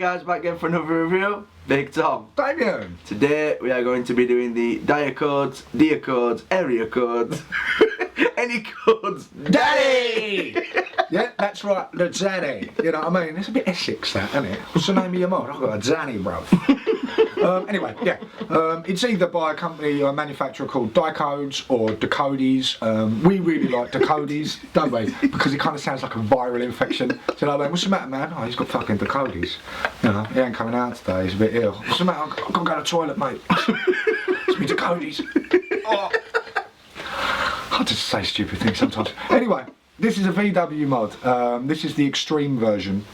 guys, back again for another review. Big Tom. Damien. Today we are going to be doing the dia codes, dia codes, area codes, any codes. Dani! Yeah, that's right, the Dani. You know what I mean? It's a bit Essex, that, isn't it? What's the name of your mod? I've got a Dani, bro. Anyway, yeah. It's either by a company or a manufacturer called Dicodes or Decodies. We really like Decodies, don't we? Because it kind of sounds like a viral infection. Do you know what I mean? What's the matter, man? Oh, he's got fucking Decodies. You know, he ain't coming out today, he's a bit ill. What's the matter? I've got to go to the toilet, mate. It's me Decodies. Oh. I just say stupid things sometimes. Anyway, this is a VW mod. This is the extreme version.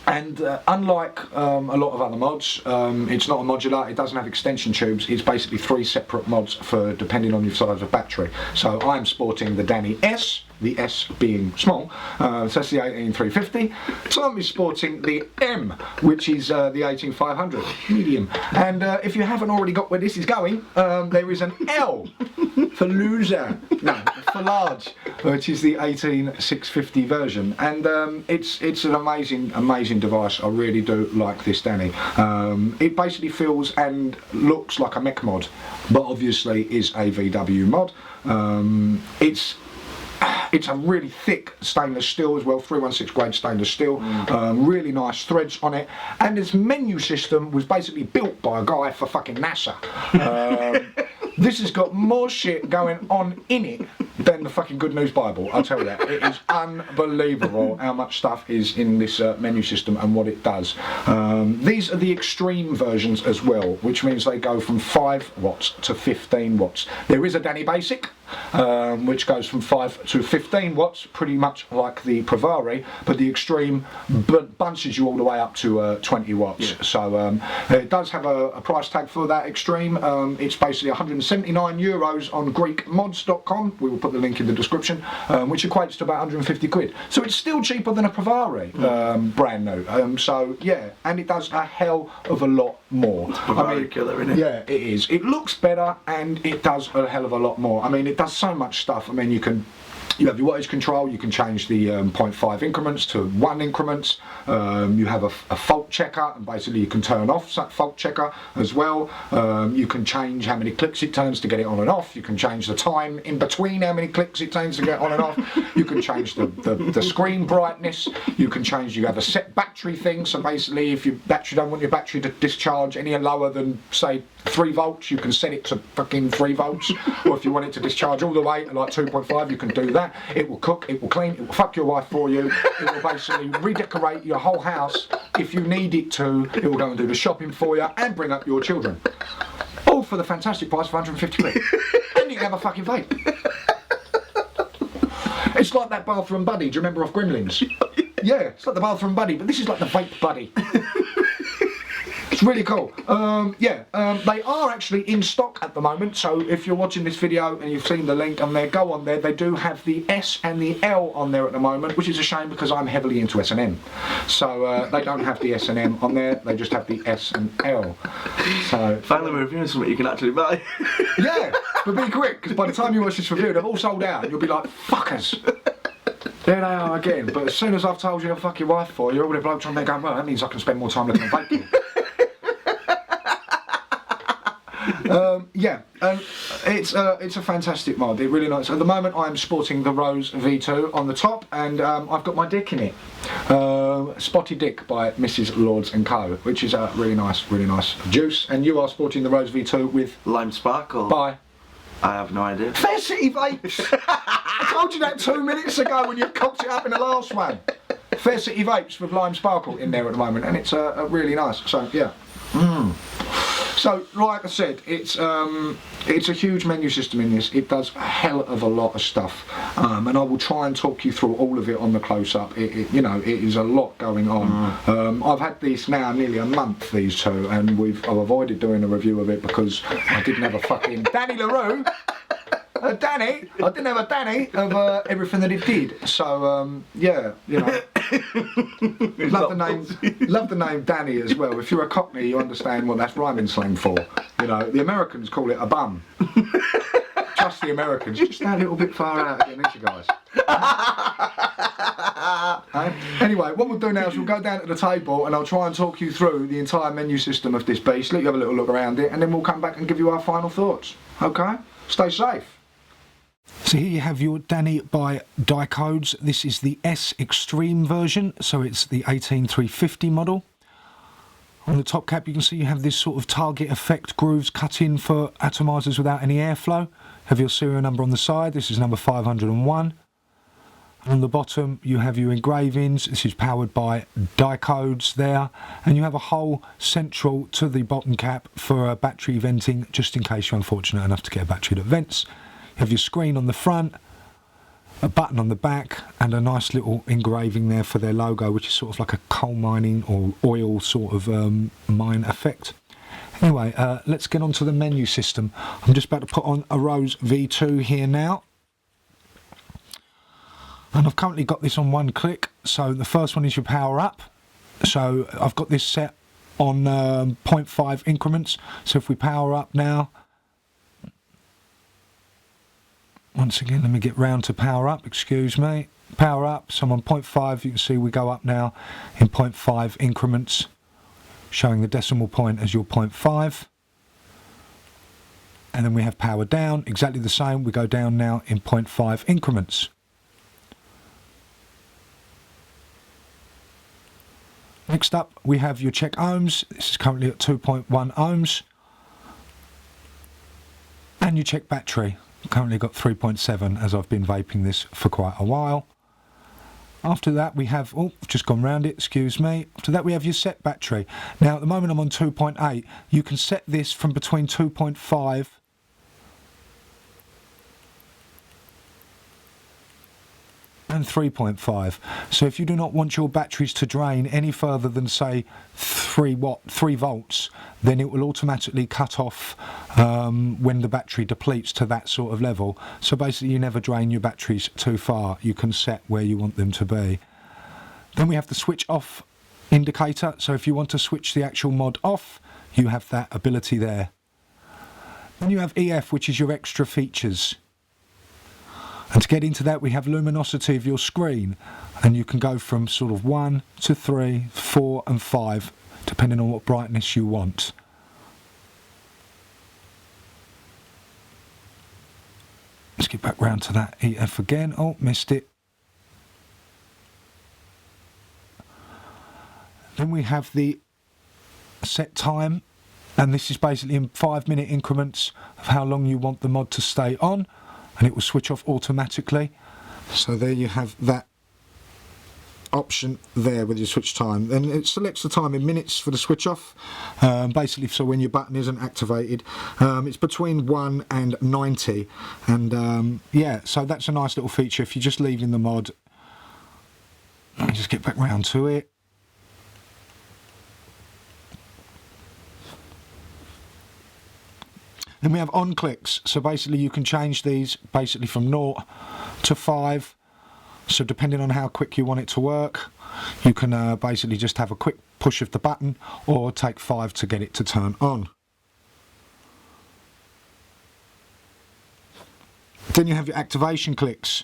And unlike a lot of other mods, it's not a modular, it doesn't have extension tubes, it's basically 3 separate mods for depending on your size of battery. So I'm sporting the Dani S, the S being small, so that's the 18350. Tom is sporting the M, which is the 18500, medium. And if you haven't already got where this is going, there is an L for loser, no, for large, which is the 18650 version. And it's an amazing device. I really do like this Dani. It basically feels and looks like a mech mod, but obviously is a VW mod. It's a really thick stainless steel as well, 316 grade stainless steel, really nice threads on it, and its menu system was basically built by a guy for fucking NASA. This has got more shit going on in it than the fucking Good News Bible, I'll tell you that. It is unbelievable how much stuff is in this menu system and what it does. These are the extreme versions as well, which means they go from 5 watts to 15 watts. There is a Dani Basic, which goes from 5 to 15 watts, pretty much like the Provari, but the extreme bunches you all the way up to 20 watts. Yeah. So it does have a price tag for that extreme. It's basically €179 on GreekMods.com. We will put the link in the description, which equates to about 150 quid. So it's still cheaper than a Provari, brand new. So yeah, and it does a hell of a lot more. It's Provari killer, isn't it? Yeah, it is. It looks better and it does a hell of a lot more. I mean, it does so much stuff. I mean, you have your wattage control, you can change the 0.5 increments to 1 increments, you have a fault checker, and basically you can turn off that fault checker as well. You can change how many clicks it turns to get it on and off, you can change the time in between how many clicks it takes to get on and off, you can change the screen brightness, you have a set battery thing, so basically if your battery don't want your battery to discharge any lower than say 3 volts, you can set it to fucking 3 volts, or if you want it to discharge all the way to like 2.5, you can do that. It will cook, it will clean, it will fuck your wife for you, it will basically redecorate your whole house if you need it to, it will go and do the shopping for you and bring up your children. All for the fantastic price of 150 quid. And you can have a fucking vape. It's like that bathroom buddy, do you remember off Gremlins? Yeah, it's like the bathroom buddy, but this is like the vape buddy. It's really cool. They are actually in stock at the moment, so if you're watching this video and you've seen the link on there, go on there. They do have the S and the L on there at the moment, which is a shame because I'm heavily into S and M. So they don't have the S and M on there, they just have the S and L. So finally we're reviewing something you can actually buy. Yeah, but be quick, because by the time you watch this review, they've all sold out, and you'll be like, fuckers. There they are again, but as soon as I've told you to fuck your wife for you, all the blokes on there going, well, that means I can spend more time looking at vaping. It's a fantastic mod. It really nice. At the moment, I'm sporting the Rose V2 on the top, and I've got my dick in it. Spotty Dick by Mrs. Lords and Co, which is a really nice juice. And you are sporting the Rose V2 with Lime Sparkle. By. I have no idea. Fair City Vapes. I told you that 2 minutes ago when you cocked it up in the last one. Fair City Vapes with Lime Sparkle in there at the moment, and it's really nice. So yeah. So, like I said, it's a huge menu system in this. It does a hell of a lot of stuff, and I will try and talk you through all of it on the close-up. You know, it is a lot going on. I've had these now nearly a month, these two, and I've avoided doing a review of it because I didn't have a fucking Dani LaRue. Dani, I didn't have a Dani of everything that it did. So yeah, you know. Love the name Dani as well. If you're a Cockney, you understand what that's rhyming slang for. You know, the Americans call it a bum. Trust the Americans. Just that little bit far out again, ain't you guys? Anyway, what we'll do now is we'll go down to the table and I'll try and talk you through the entire menu system of this beast, let you have a little look around it, and then we'll come back and give you our final thoughts. Okay? Stay safe. So here you have your Dani by Dicodes. This is the S Extreme version, so it's the 18350 model. On the top cap you can see you have this sort of target effect grooves cut in for atomizers without any airflow. Have your serial number on the side, this is number 501. And on the bottom you have your engravings, this is powered by Dicodes there, and you have a hole central to the bottom cap for battery venting, just in case you're unfortunate enough to get a battery that vents. You have your screen on the front, a button on the back, and a nice little engraving there for their logo, which is sort of like a coal mining or oil sort of mine effect. Anyway, let's get on to the menu system. I'm just about to put on a Rose V2 here now. And I've currently got this on one click. So the first one is your power up. So I've got this set on 0.5 increments. So if we power up now, once again, let me get round to power up, excuse me. Power up, so I'm on 0.5, you can see we go up now in 0.5 increments, showing the decimal point as your 0.5. And then we have power down, exactly the same, we go down now in 0.5 increments. Next up, we have your check ohms. This is currently at 2.1 ohms. And you check battery. Currently got 3.7 as I've been vaping this for quite a while. After that we have, oh, I've just gone round it, excuse me. After that we have your set battery. Now at the moment I'm on 2.8. You can set this from between 2.5 and 3.5. So if you do not want your batteries to drain any further than say 3 volts, then it will automatically cut off when the battery depletes to that sort of level. So basically you never drain your batteries too far. You can set where you want them to be. Then we have the switch off indicator. So if you want to switch the actual mod off, you have that ability there. Then you have EF, which is your extra features. And to get into that we have luminosity of your screen, and you can go from sort of 1 to 3, 4 and 5 depending on what brightness you want. Let's get back round to that EF again. Oh, missed it. Then we have the set time, and this is basically in 5-minute increments of how long you want the mod to stay on, and it will switch off automatically. So there you have that option there with your switch time, and it selects the time in minutes for the switch off, basically so when your button isn't activated. It's between 1 and 90, and yeah, so that's a nice little feature if you're just leaving the mod. Let me just get back round to it. Then we have on clicks, so basically you can change these basically from 0 to 5, so depending on how quick you want it to work, you can basically just have a quick push of the button or take 5 to get it to turn on. Then you have your activation clicks.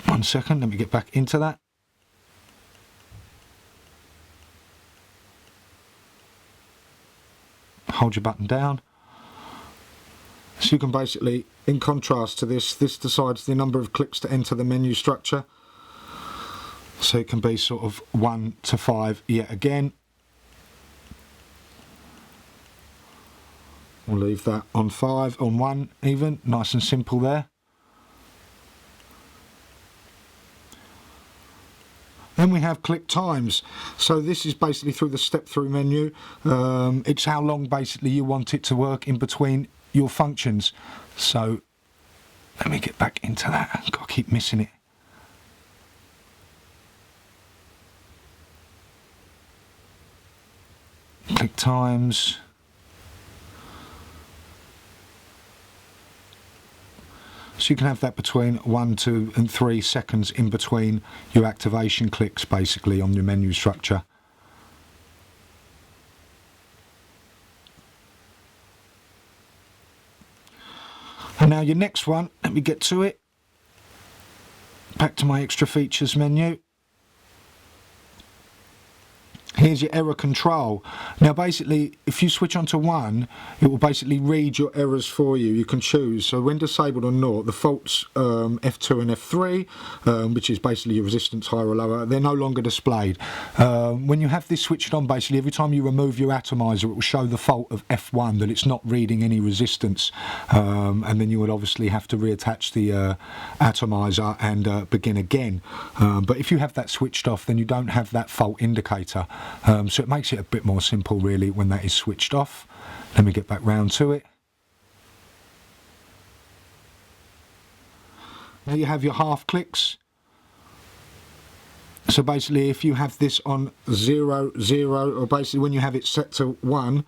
1 second, let me get back into that. Hold your button down. So you can basically, in contrast to this decides the number of clicks to enter the menu structure. So it can be sort of 1 to 5 yet again. We'll leave that on 5, on 1 even, nice and simple there. Then we have click times. So this is basically through the step through menu. It's how long basically you want it to work in between your functions. So let me get back into that. I've got to keep missing it. Click times. So you can have that between 1, 2 and 3 seconds in between your activation clicks basically on your menu structure. And now your next one, let me get to it. Back to my extra features menu. here's your error control. Now basically, if you switch on to 1, it will basically read your errors for you. You can choose. So when disabled or not, the faults F2 and F3, which is basically your resistance higher or lower, they're no longer displayed. When you have this switched on, basically every time you remove your atomizer, it will show the fault of F1, that it's not reading any resistance, and then you would obviously have to reattach the atomizer and begin again. But if you have that switched off, then you don't have that fault indicator, so it makes it a bit more simple really when that is switched off. Let me get back round to it. Now you have your half clicks. So basically if you have this on 0, 0, or basically when you have it set to 1,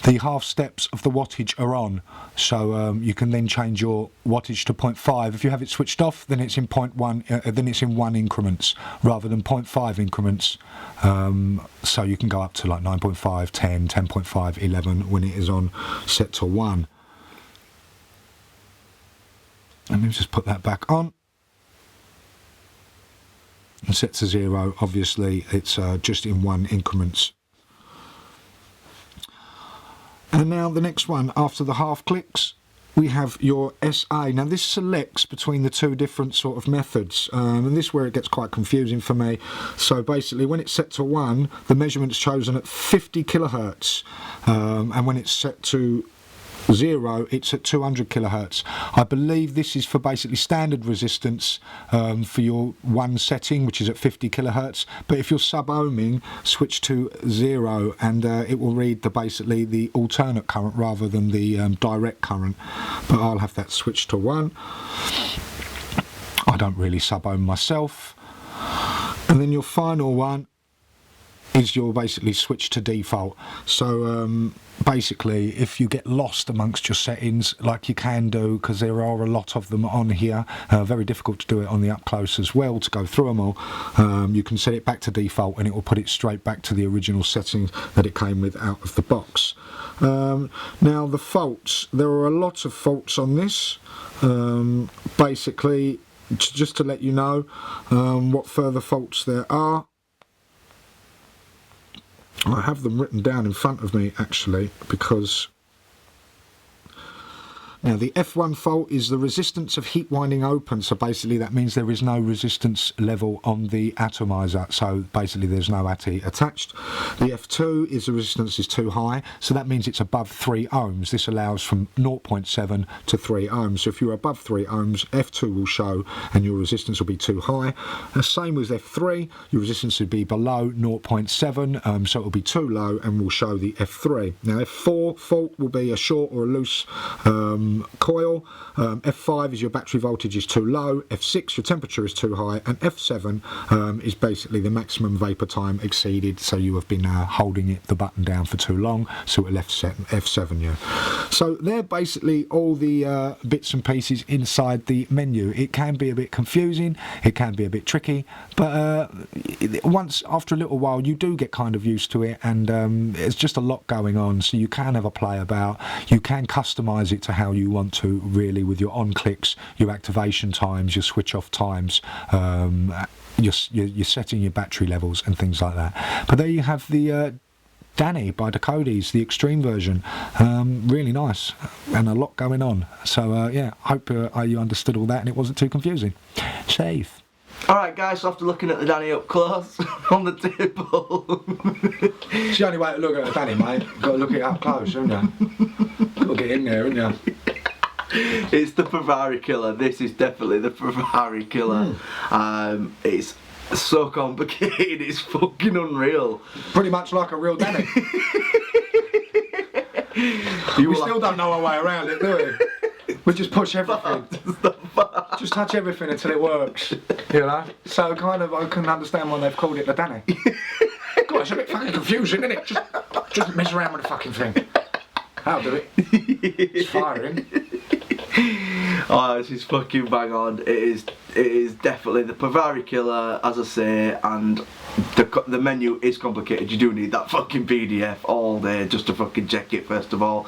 the half steps of the wattage are on, so you can then change your wattage to 0.5. If you have it switched off, then it's in 0.1, then it's in 1 increments rather than 0.5 increments. So you can go up to like 9.5, 10, 10.5, 11 when it is on set to 1. Let me just put that back on. And set to 0, obviously it's just in 1 increments. And now the next one, after the half clicks, we have your SA. Now this selects between the two different sort of methods, and this is where it gets quite confusing for me. So basically when it's set to 1, the measurement's chosen at 50 kilohertz, and when it's set to 0, it's at 200 kilohertz. I believe this is for basically standard resistance for your 1 setting, which is at 50 kilohertz. But if you're sub-ohming, switch to 0, and it will read basically the alternate current rather than the direct current. But I'll have that switched to 1. I don't really sub-ohm myself. And then your final one is your basically switch to default. So basically if you get lost amongst your settings, like you can do, because there are a lot of them on here, very difficult to do it on the up close as well, to go through them all, you can set it back to default and it will put it straight back to the original settings that it came with out of the box. Now the faults, there are a lot of faults on this. Basically just to let you know what further faults there are. I have them written down in front of me actually, because now the F1 fault is the resistance of heat winding open, so basically that means there is no resistance level on the atomizer, so basically there's no ATI attached. The F2 is the resistance is too high, so that means it's above 3 ohms. This allows from 0.7 to 3 ohms, so if you're above 3 ohms, F2 will show and your resistance will be too high. The same with F3, your resistance would be below 0.7, so it will be too low and will show the F3. Now F4 fault will be a short or a loose coil. F5 is your battery voltage is too low, F6 your temperature is too high, and F7 is basically the maximum vapor time exceeded, so you have been holding the button down for too long, so it will F7 you. So they're basically all the bits and pieces inside the menu. It can be a bit confusing, it can be a bit tricky, but once after a little while you do get kind of used to it, and there's just a lot going on, so you can have a play about, you can customize it to how you want to really, with your on clicks, your activation times, your switch off times, you're setting your battery levels and things like that. But there you have the Dani by Dakotas, the extreme version. Really nice and a lot going on. So yeah, hope you understood all that and it wasn't too confusing. Safe. Alright guys, so after looking at the Dani up close on the table. It's the only way to look at a Dani, mate. You've got to look at it up close, haven't you? Got to get in there, haven't you? It's the Ferrari killer. This is definitely the Ferrari killer. It's so complicated, it's fucking unreal. Pretty much like a real Dani. We still don't know our way around it, do we? We just push everything. Just touch everything until it works, you know? So kind of, I can understand why they've called it the Dani. God, it's a bit fucking confusing, isn't it? Just mess around with the fucking thing. That'll do it. It's firing. Oh, this is fucking bang on. It is definitely the Ferrari killer, as I say, and the menu is complicated. You do need that fucking PDF all day just to fucking check it first of all.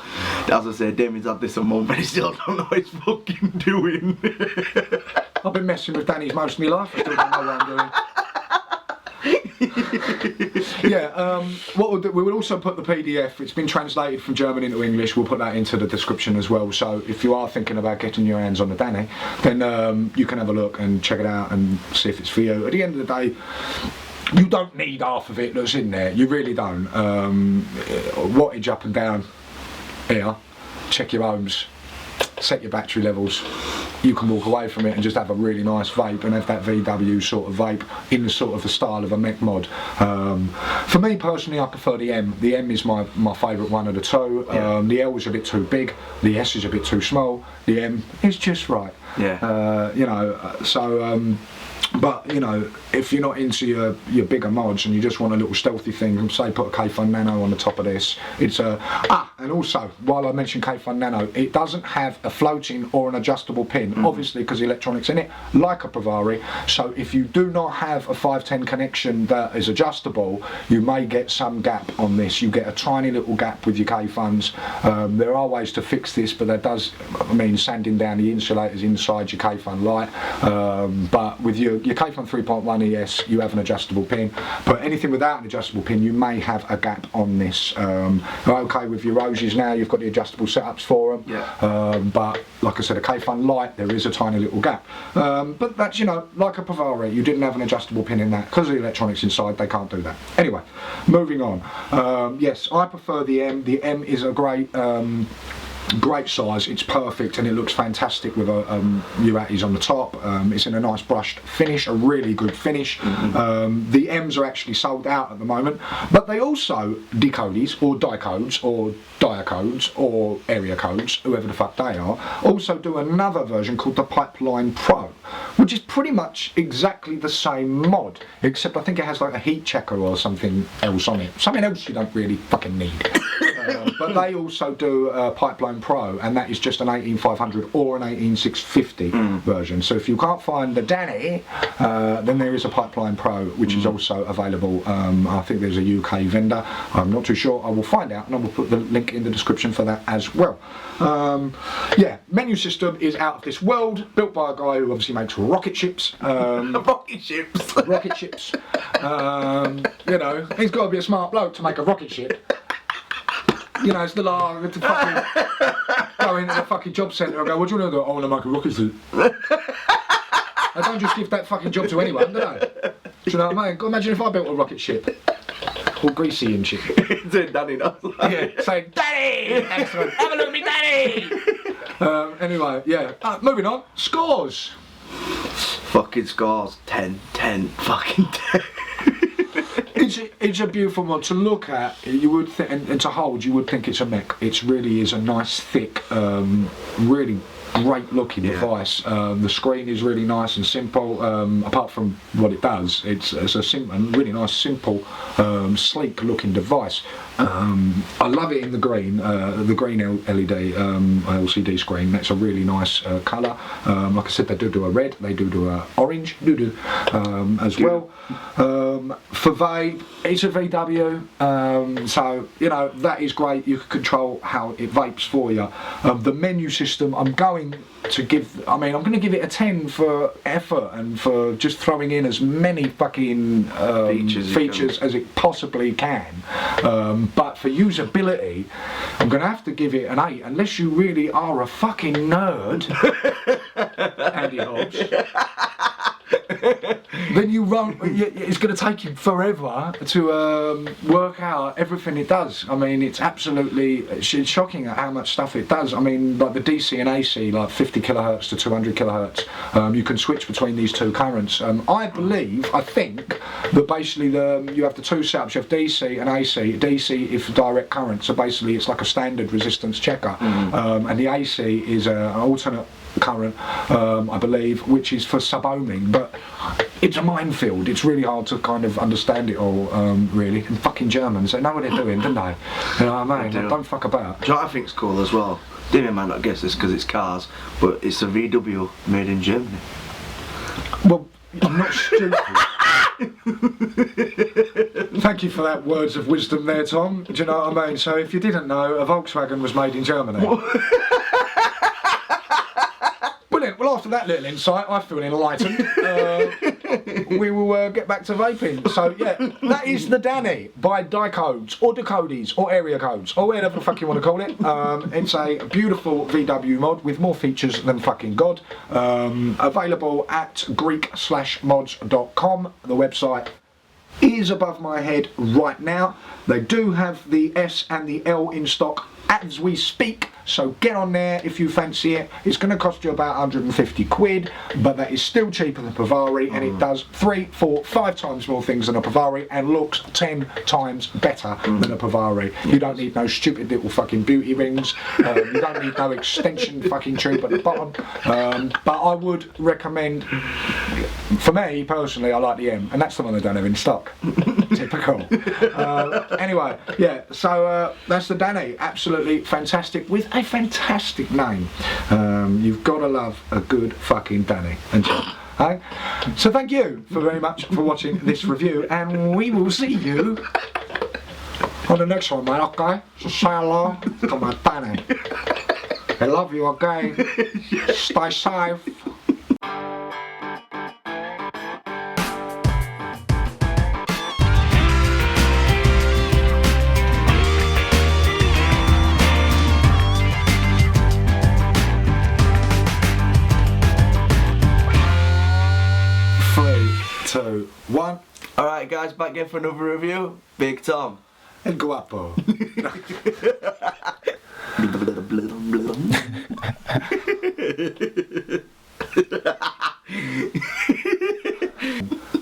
As I say, Damien's had this a month and he still don't know what he's fucking doing. I've been messing with Dani's most of my life. I still don't know what I'm doing. Yeah, what we'll do, we will also put the PDF, it's been translated from German into English, we'll put that into the description as well, so if you are thinking about getting your hands on the Dani, then you can have a look and check it out and see if it's for you. At the end of the day, you don't need half of it that's in there, you really don't. Wattage up and down here, check your ohms, set your battery levels. You can walk away from it and just have a really nice vape and have that VW sort of vape in the sort of the style of a mech mod. For me personally, I prefer the M. The M is my favourite one of the two. The L is a bit too big, the S is a bit too small, the M is just right. Yeah. You know, so but you know, if you're not into your bigger mods and you just want a little stealthy thing, say put a K-Fun Nano on the top of this, it's a and also while I mentioned K-Fun Nano, it doesn't have a floating or an adjustable pin, obviously because the electronics in it, like a Pravari. So if you do not have a 510 connection that is adjustable, you may get some gap on this. You get a tiny little gap with your K-Funs. There are ways to fix this, but that does mean sanding down the insulators inside your K-Fun light. But with your K-Fun 3.1 ES, you have an adjustable pin, but anything without an adjustable pin, you may have a gap on this. Okay, with your Roses now, you've got the adjustable setups for them, but like I said, a K-Fun Lite, there is a tiny little gap. But that's, you know, like a Pravari, you didn't have an adjustable pin in that, because of the electronics inside, they can't do that. Anyway, moving on. Yes, I prefer the M. The M is a great size, it's perfect and it looks fantastic with Uatis on the top. It's in a nice brushed finish, a really good finish. The M's are actually sold out at the moment, but they also, decodes or dicodes or diacodes or area codes, whoever the fuck they are, also do another version called the Pipeline Pro, which is pretty much exactly the same mod, except I think it has like a heat checker or something else on it. Something else you don't really fucking need. But they also do Pipeline Pro, and that is just an 18500 or an 18650 version. So if you can't find the Dani, then there is a Pipeline Pro, which is also available. I think there's a UK vendor. I'm not too sure. I will find out, and I will put the link in the description for that as well. Yeah, menu system is out of this world, built by a guy who obviously makes rocket ships. Rocket ships. Rocket ships. You know, he's got to be a smart bloke to make a rocket ship. You know, it's the to fucking go into the fucking job centre and go, what do you want to do? I want to make a rocket suit. I don't just give that fucking job to anyone, do I? Do you know what I mean? Imagine if I built a rocket ship. All greasy and shit. Doing Dani now. Yeah, saying, Dani! Excellent. Have a look at me, Dani! Anyway, yeah. Moving on. Scores. Fucking scores. 10, 10, fucking 10. It's a beautiful mod to look at. You would and to hold, you would think it's a mech. It really is a nice, thick, really great looking device. The screen is really nice and simple. Apart from what it does, it's a simple, really nice, simple, sleek looking device. I love it in the green LED LCD screen. That's a really nice colour. Like I said, they do a red, they do a orange, as well. For vape, it's a VW, so you know that is great. You can control how it vapes for you. The menu system, I'm going to give it a 10 for effort and for just throwing in as many fucking features as it possibly can. But for usability, I'm going to have to give it an 8, unless you really are a fucking nerd, Andy Hobbs. Then you won't. It's going to take you forever to work out everything it does. I mean, it's absolutely shocking at how much stuff it does. I mean, like the DC and AC, like 50 kilohertz to 200 kilohertz. You can switch between these two currents. I think that basically you have the two setups. You have DC and AC. DC is for direct current, so basically it's like a standard resistance checker, and the AC is an alternate current, I believe, which is for sub-ohming, but it's a minefield. It's really hard to kind of understand it all, really. And fucking Germans, they know what they're doing, don't they? You know what I mean? They don't fuck about. Do you know what I think's cool as well? Damien might not guess this because it's cars, but it's a VW made in Germany. Well, I'm not stupid. Thank you for that words of wisdom there, Tom. Do you know what I mean? So if you didn't know, a Volkswagen was made in Germany. Brilliant. Well, after that little insight, I feel enlightened. we will get back to vaping. So yeah, that is the Dani by Dicodes or Decodies or Area Codes or whatever the fuck you want to call it. It's a beautiful VW mod with more features than fucking God. Available at greek/mods.com. The website is above my head right now. They do have the S and the L in stock as we speak, so get on there if you fancy it. It's going to cost you about 150 quid, but that is still cheaper than Pavari, and it does 3, 4, 5 times more things than a Pavari and looks 10 times better than a Pavari. You don't need no stupid little fucking beauty rings, you don't need no extension fucking tube at the bottom, but I would recommend, for me personally, I like the M, and that's the one they don't have in stock. Typical. Anyway, yeah, so that's the Dani. Absolutely fantastic, with a fantastic name. You've got to love a good fucking Dani. Hey? So thank you very much for watching this review, and we will see you on the next one, mate, okay? So say hello to my Dani. I love you, okay? Stay safe. Two, one. Alright guys, back again for another review. Big Tom. El guapo.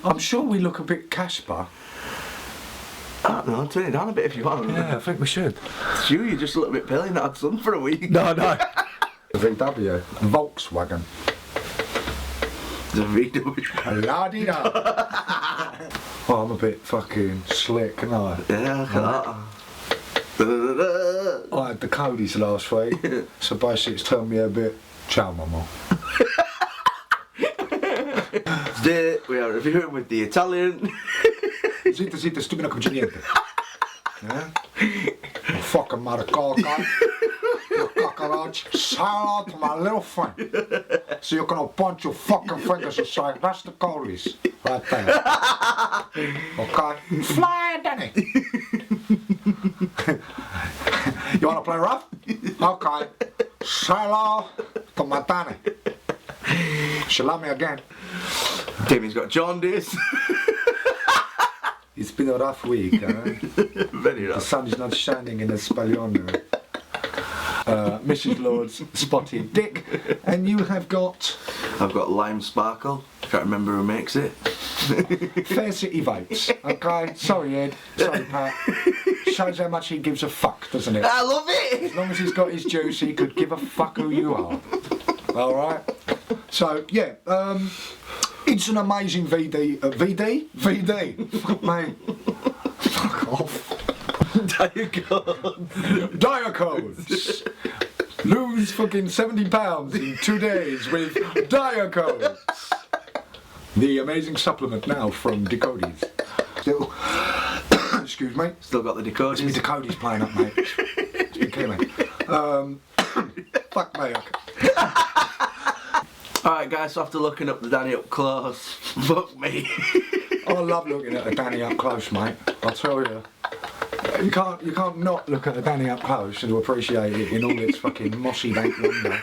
I'm sure we look a bit Casper. I don't know, turn it down a bit if you want. Yeah, I think we should. It's you, you're just a little bit pale, not had sun for a week. No. VW. Volkswagen. The VW. La-di-da. Oh, I'm a bit fucking slick, aren't I? Yeah, look at that. I had the Cody's last week, so basically it's turned me a bit ciao mama. Today we are reviewing with the Italian. Zitta, stupido come niente. Yeah? Fucking motherfucker. You cockroach. Say hello to my little friend. So you're gonna punch your fucking fingers and say, that's the Cody's. Right there. Okay? Fly, Dani. You wanna play rough? Okay. Say hello to my Dani. She love me again. Timmy's got jaundice. It's been a rough week, huh? Very The rough. sun is not shining in Espaglione. Mrs. Lord's spotted dick, and you have got I've got Lime Sparkle. Can't remember who makes it. Fair City Vapes. Okay, sorry Ed, sorry Pat. Shows how much he gives a fuck, doesn't it? I love it. As long as he's got his juice, he could give a fuck who you are. All right. So yeah, it's an amazing VD. VD. Fuck me. Fuck off. Diacodes. Lose fucking 70 pounds in 2 days with Diacodes. The amazing supplement now from Decodies. Still, excuse me. Still got the It's me decoders. Decodies playing up, mate. It's been killing me. Fuck me. Alright guys, so after looking up the Dani up close, fuck me. I love looking at a Dani up close, mate. I'll tell you. You can't not look at a Dani up close and to appreciate it in all its fucking mossy bank wonder.